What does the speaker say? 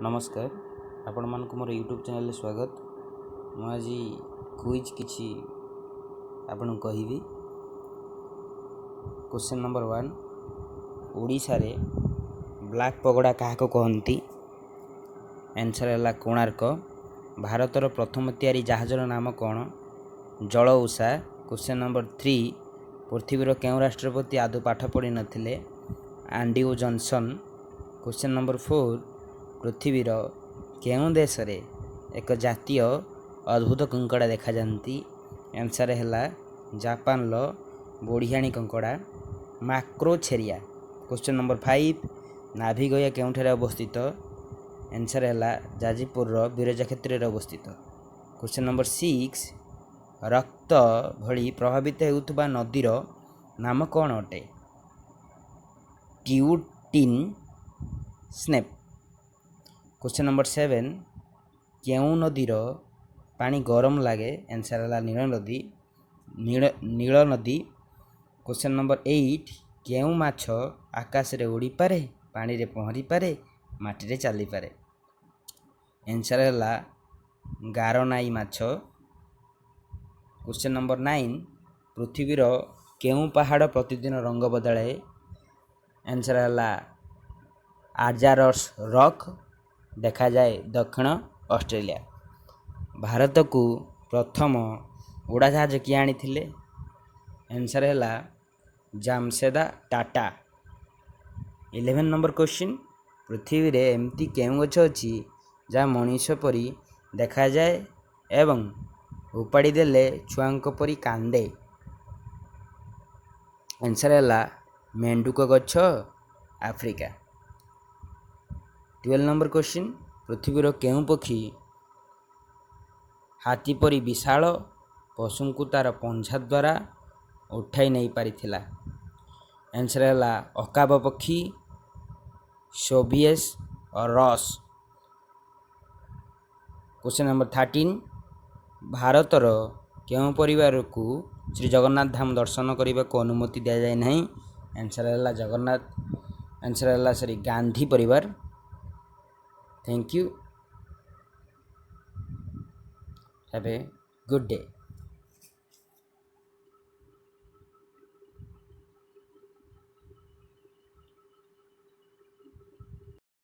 नमस्कार आपण मानक मोर यूट्यूब चैनल स्वागत। मु आज क्विज किछि आपण कहिबी। क्वेश्चन नंबर 1 ओडिशा रे ब्लैक पगोड़ा काहाको कहंती। आंसर है कोणार्क। भारतर प्रथम तैयारी जहाजर नाम कौन? जल उषा। क्वेश्चन नंबर 3 पृथ्वीर केउ राष्ट्रपति आदौ पाठ पढ़ी नथिले? Andrew Johnson. क्वेश्चन नंबर 4 पृथ्वीर केउ देश रे एक जातीय अद्भुत कंकड़ा देखा जाती? आंसर है जापान लो बोढ़ियाणी कंकड़ा माक्रोछेरिया। क्वेश्चन नंबर 5 नाभिगया केउठारे अवस्थित? आंसर है जाजपुर बिरजा क्षेत्र में अवस्थित। क्वेश्चन नंबर 6 रक्त भली प्रभावित होउथबा नदीर नाम कौन अटे? ट्यूटिन स्नेप। क्वेश्चन नंबर 7 केउ नदीर पानी गरम लगे? आंसर है नील नदी नील नदी। क्वेश्चन नंबर 8 केउ माछ आकाश रे उड़ी पारे, पानी रे पहरी पारे, माटी रे चली पारे? आंसर है गारनाई माछ। क्वेश्चन नंबर 9 पृथ्वीर केउ पहाड़ प्रतिदिन रंग बदलाए? आंसर है आजारस रॉक देखा जाए दक्षिण ऑस्ट्रेलिया। भारत को प्रथम उड़ाजहाज किए आनी? आंसर है जामशेदा टाटा। 11 नंबर क्वेश्चन पृथ्वी रे एमती केउ गछ अछि जहाँ मनीष परी देखा जाए एवं उपाड़ी देले छुआंक परी कांदे? आंसर है मेंढुक गछ आफ्रिका। 12 नंबर क्वेश्चन पृथ्वीर केउ पक्षी हाथी परी विशाल पशु को तार पंजा द्वारा उठाई नहीं पारिथिला? आंसर है अकाब पक्षी सोबियस और रॉस। क्वेश्चन नंबर 13 भारतर केउ परिवार को श्री जगन्नाथ धाम दर्शन करने को अनुमति दि जाए नहीं? आंसर है जगन्नाथ आंसर है गांधी परिवार। Thank you. Have a good day.